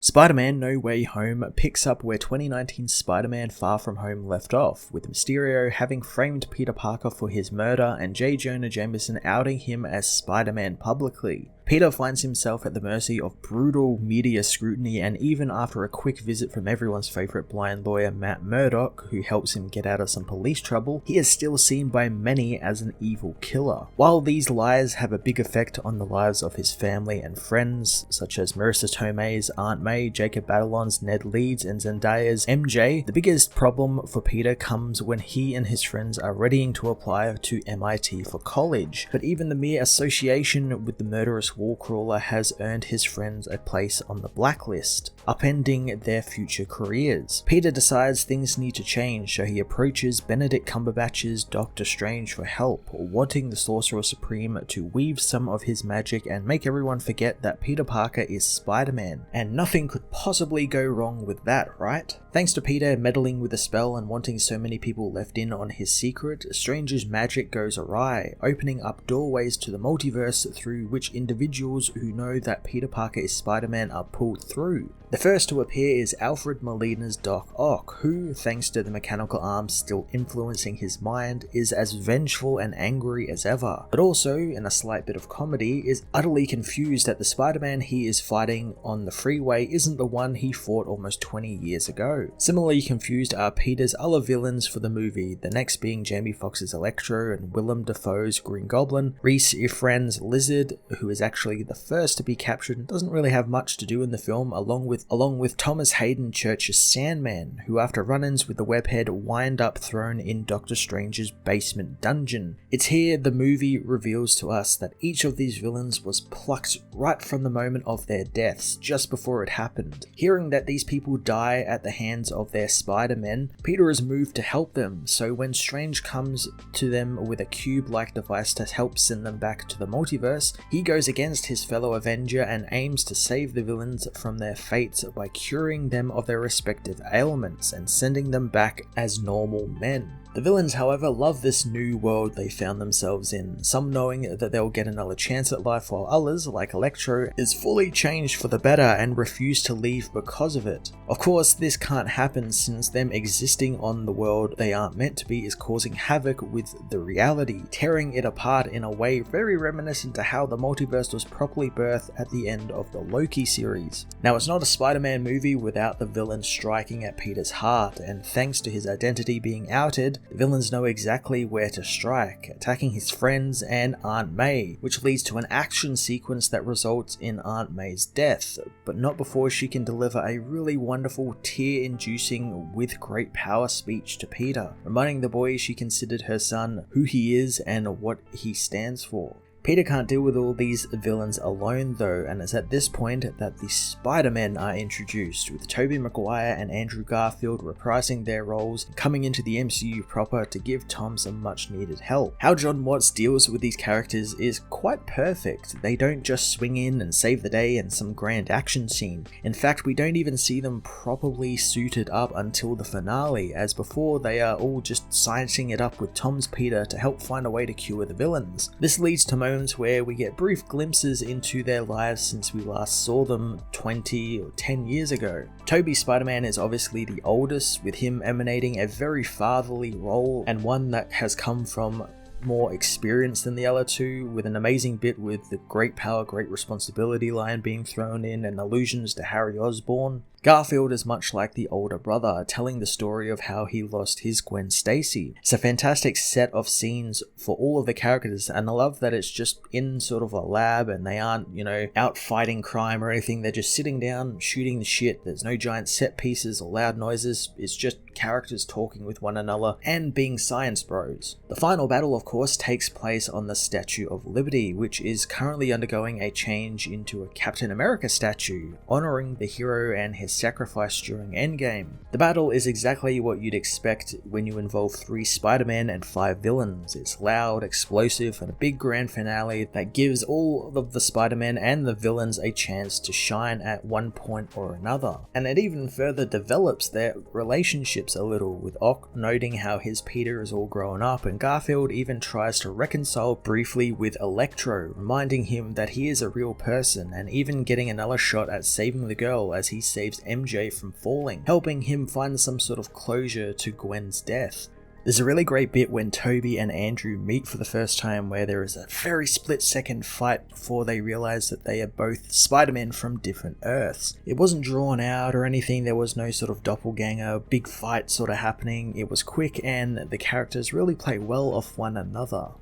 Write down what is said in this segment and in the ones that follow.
Spider-Man No Way Home picks up where 2019's Spider-Man Far From Home left off, with Mysterio having framed Peter Parker for his murder and J. Jonah Jameson outing him as Spider-Man publicly. Peter finds himself at the mercy of brutal media scrutiny, and even after a quick visit from everyone's favourite blind lawyer Matt Murdock, who helps him get out of some police trouble, he is still seen by many as an evil killer. While these lies have a big effect on the lives of his family and friends, such as Marissa Tomei's Aunt May, Jacob Batalon's Ned Leeds, and Zendaya's MJ, the biggest problem for Peter comes when he and his friends are readying to apply to MIT for college. But even the mere association with the murderous wallcrawler has earned his friends a place on the blacklist, upending their future careers. Peter decides things need to change, so he approaches Benedict Cumberbatch's Doctor Strange for help, wanting the Sorcerer Supreme to weave some of his magic and make everyone forget that Peter Parker is Spider-Man. And nothing could possibly go wrong with that, right? Thanks to Peter meddling with the spell and wanting so many people left in on his secret, Strange's magic goes awry, opening up doorways to the multiverse through which individuals who know that Peter Parker is Spider-Man are pulled through. The first to appear is Alfred Molina's Doc Ock, who, thanks to the mechanical arms still influencing his mind, is as vengeful and angry as ever, but also, in a slight bit of comedy, is utterly confused that the Spider-Man he is fighting on the freeway isn't the one he fought almost 20 years ago. Similarly confused are Peter's other villains for the movie, the next being Jamie Foxx's Electro and Willem Dafoe's Green Goblin. Rhys Ifran's Lizard, who is actually the first to be captured and doesn't really have much to do in the film, along with Thomas Hayden Church's Sandman, who after run-ins with the Webhead wind up thrown in Doctor Strange's basement dungeon. It's here the movie reveals to us that each of these villains was plucked right from the moment of their deaths, just before it happened. Hearing that these people die at the hands of their Spider-Men, Peter is moved to help them, so when Strange comes to them with a cube-like device to help send them back to the multiverse, he goes against his fellow Avenger and aims to save the villains from their fates by curing them of their respective ailments and sending them back as normal men. The villains, however, love this new world they found themselves in, some knowing that they'll get another chance at life, while others, like Electro, is fully changed for the better and refuse to leave because of it. Of course, this can't happen since them existing on the world they aren't meant to be is causing havoc with the reality, tearing it apart in a way very reminiscent to how the multiverse was properly birthed at the end of the Loki series. Now, it's not a Spider-Man movie without the villain striking at Peter's heart, and thanks to his identity being outed, the villains know exactly where to strike, attacking his friends and Aunt May, which leads to an action sequence that results in Aunt May's death, but not before she can deliver a really wonderful, tear-inducing, with great power speech to Peter, reminding the boy she considered her son, who he is and what he stands for. Peter can't deal with all these villains alone though, and it's at this point that the Spider-Men are introduced, with Tobey Maguire and Andrew Garfield reprising their roles, coming into the MCU proper to give Tom some much needed help. How John Watts deals with these characters is quite perfect. They don't just swing in and save the day in some grand action scene. In fact, we don't even see them properly suited up until the finale, as before they are all just sizing it up with Tom's Peter to help find a way to cure the villains. This leads to moments where we get brief glimpses into their lives since we last saw them 20 or 10 years ago. Tobey's Spider-Man is obviously the oldest, with him emanating a very fatherly role and one that has come from more experience than the other two, with an amazing bit with the great power, great responsibility line being thrown in and allusions to Harry Osborn. Garfield is much like the older brother, telling the story of how he lost his Gwen Stacy. It's a fantastic set of scenes for all of the characters, and I love that it's just in sort of a lab and they aren't, out fighting crime or anything. They're just sitting down, shooting the shit. There's no giant set pieces or loud noises. It's just characters talking with one another and being science bros. The final battle, of course, takes place on the Statue of Liberty, which is currently undergoing a change into a Captain America statue, honoring the hero and his sacrificed during Endgame. The battle is exactly what you'd expect when you involve 3 Spider-Men and 5 villains. It's loud, explosive, and a big grand finale that gives all of the Spider-Men and the villains a chance to shine at one point or another. And it even further develops their relationships a little, with Ock noting how his Peter is all grown up, and Garfield even tries to reconcile briefly with Electro, reminding him that he is a real person, and even getting another shot at saving the girl as he saves MJ from falling, helping him find some sort of closure to Gwen's death. There's a really great bit when Toby and Andrew meet for the first time where there is a very split-second fight before they realize that they are both Spider-Men from different Earths. It wasn't drawn out or anything, there was no sort of doppelganger, big fight sort of happening. It was quick and the characters really play well off one another.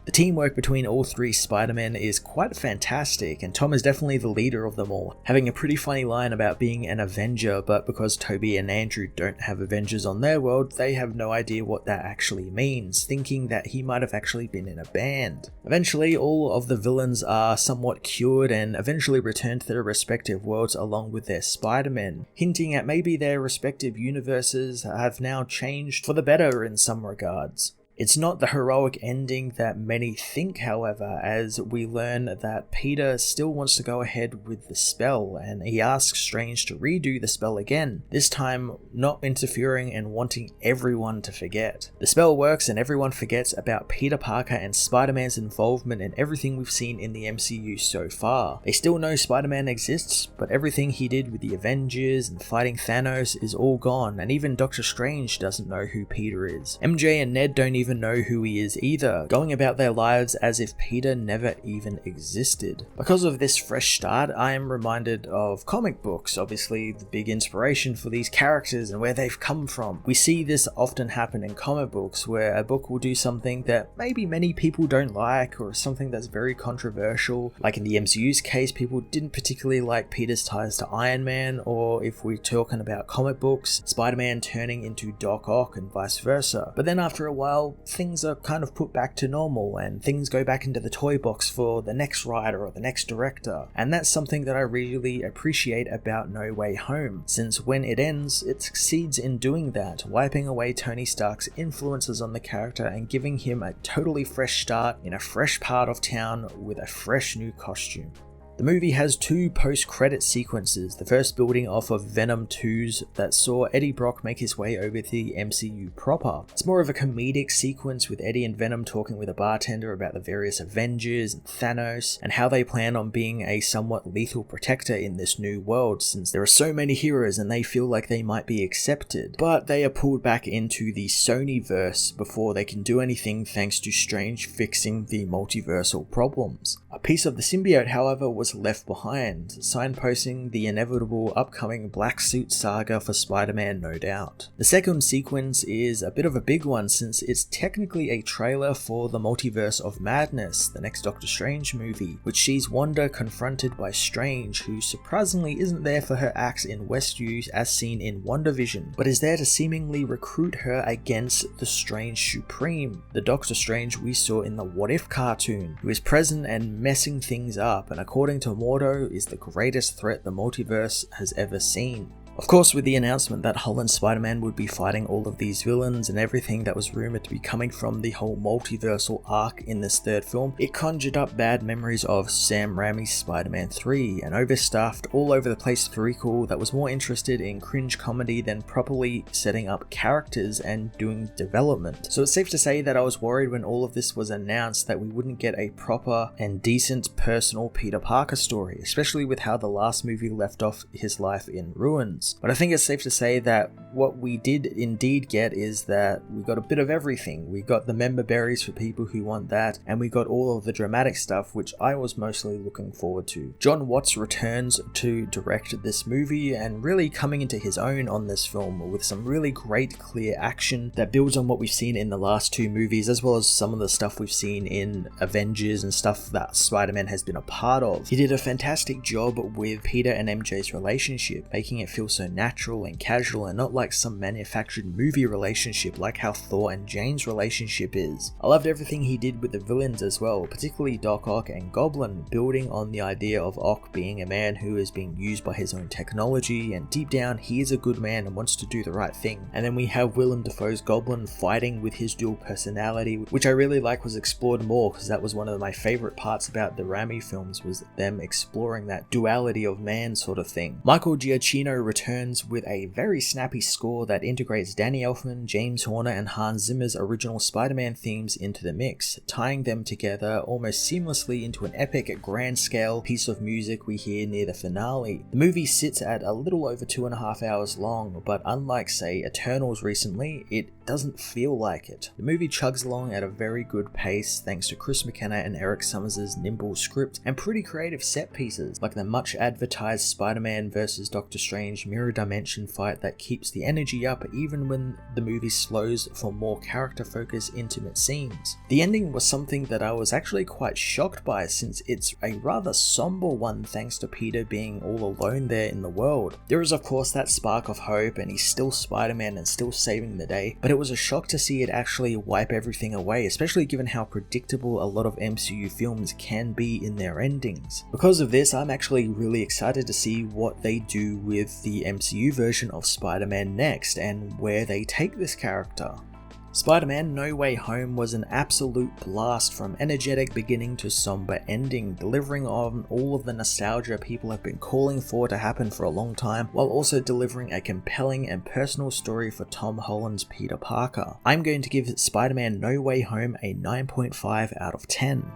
The teamwork between all 3 Spider-Men is quite fantastic, and Tom is definitely the leader of them all, having a pretty funny line about being an Avenger, but because Toby and Andrew don't have Avengers on their world, they have no idea what that actually means, thinking that he might have actually been in a band. Eventually, all of the villains are somewhat cured and eventually return to their respective worlds along with their Spider-Men, hinting at maybe their respective universes have now changed for the better in some regards. It's not the heroic ending that many think, however, as we learn that Peter still wants to go ahead with the spell, and he asks Strange to redo the spell again, this time not interfering and wanting everyone to forget. The spell works and everyone forgets about Peter Parker and Spider-Man's involvement in everything we've seen in the MCU so far. They still know Spider-Man exists, but everything he did with the Avengers and fighting Thanos is all gone, and even Doctor Strange doesn't know who Peter is. MJ and Ned don't even know who he is either, going about their lives as if Peter never even existed. Because of this fresh start, I am reminded of comic books, obviously the big inspiration for these characters and where they've come from. We see this often happen in comic books, where a book will do something that maybe many people don't like, or something that's very controversial. Like in the MCU's case, people didn't particularly like Peter's ties to Iron Man, or if we're talking about comic books, Spider-Man turning into Doc Ock and vice versa. But then after a while, things are kind of put back to normal and things go back into the toy box for the next writer or the next director. And that's something that I really appreciate about No Way Home, since when it ends, it succeeds in doing that, wiping away Tony Stark's influences on the character and giving him a totally fresh start in a fresh part of town with a fresh new costume. The movie has 2 post-credit sequences, the first building off of Venom 2's that saw Eddie Brock make his way over to the MCU proper. It's more of a comedic sequence with Eddie and Venom talking with a bartender about the various Avengers and Thanos, and how they plan on being a somewhat lethal protector in this new world, since there are so many heroes and they feel like they might be accepted. But they are pulled back into the Sonyverse before they can do anything thanks to Strange fixing the multiversal problems. A piece of the symbiote, however, was left behind, signposting the inevitable upcoming Black Suit saga for Spider-Man, no doubt. The second sequence is a bit of a big one, since it's technically a trailer for the Multiverse of Madness, the next Doctor Strange movie, which sees Wanda confronted by Strange, who surprisingly isn't there for her acts in Westview as seen in WandaVision, but is there to seemingly recruit her against the Strange Supreme, the Doctor Strange we saw in the What If cartoon, who is present and messing things up, and according to Mordo, is the greatest threat the multiverse has ever seen. Of course, with the announcement that Holland's Spider-Man would be fighting all of these villains and everything that was rumoured to be coming from the whole multiversal arc in this third film, it conjured up bad memories of Sam Raimi's Spider-Man 3, an overstuffed, all over the place threequel that was more interested in cringe comedy than properly setting up characters and doing development. So it's safe to say that I was worried when all of this was announced that we wouldn't get a proper and decent personal Peter Parker story, especially with how the last movie left off his life in ruins. But I think it's safe to say that what we did indeed get is that we got a bit of everything. We got the member berries for people who want that, and we got all of the dramatic stuff, which I was mostly looking forward to. John Watts returns to direct this movie and really coming into his own on this film with some really great clear action that builds on what we've seen in the last 2 movies, as well as some of the stuff we've seen in Avengers and stuff that Spider-Man has been a part of. He did a fantastic job with Peter and MJ's relationship, making it feel so natural and casual and not like some manufactured movie relationship like how Thor and Jane's relationship is. I loved everything he did with the villains as well, particularly Doc Ock and Goblin, building on the idea of Ock being a man who is being used by his own technology, and deep down he is a good man and wants to do the right thing. And then we have Willem Dafoe's Goblin fighting with his dual personality, which I really like was explored more, because that was one of my favorite parts about the Raimi films, was them exploring that duality of man sort of thing. Michael Giacchino returns with a very snappy score that integrates Danny Elfman, James Horner and Hans Zimmer's original Spider-Man themes into the mix, tying them together almost seamlessly into an epic grand scale piece of music we hear near the finale. The movie sits at a little over 2.5 hours long, but unlike say Eternals recently, it doesn't feel like it. The movie chugs along at a very good pace thanks to Chris McKenna and Eric Summers' nimble script and pretty creative set pieces, like the much advertised Spider-Man vs. Doctor Strange mirror dimension fight that keeps the energy up even when the movie slows for more character-focused intimate scenes. The ending was something that I was actually quite shocked by, since it's a rather somber one thanks to Peter being all alone there in the world. There is of course that spark of hope and he's still Spider-Man and still saving the day, but it was a shock to see it actually wipe everything away, especially given how predictable a lot of MCU films can be in their endings. Because of this, I'm actually really excited to see what they do with the MCU version of Spider-Man next and where they take this character. Spider-Man No Way Home was an absolute blast, from energetic beginning to somber ending, delivering on all of the nostalgia people have been calling for to happen for a long time, while also delivering a compelling and personal story for Tom Holland's Peter Parker. I'm going to give Spider-Man No Way Home a 9.5 out of 10.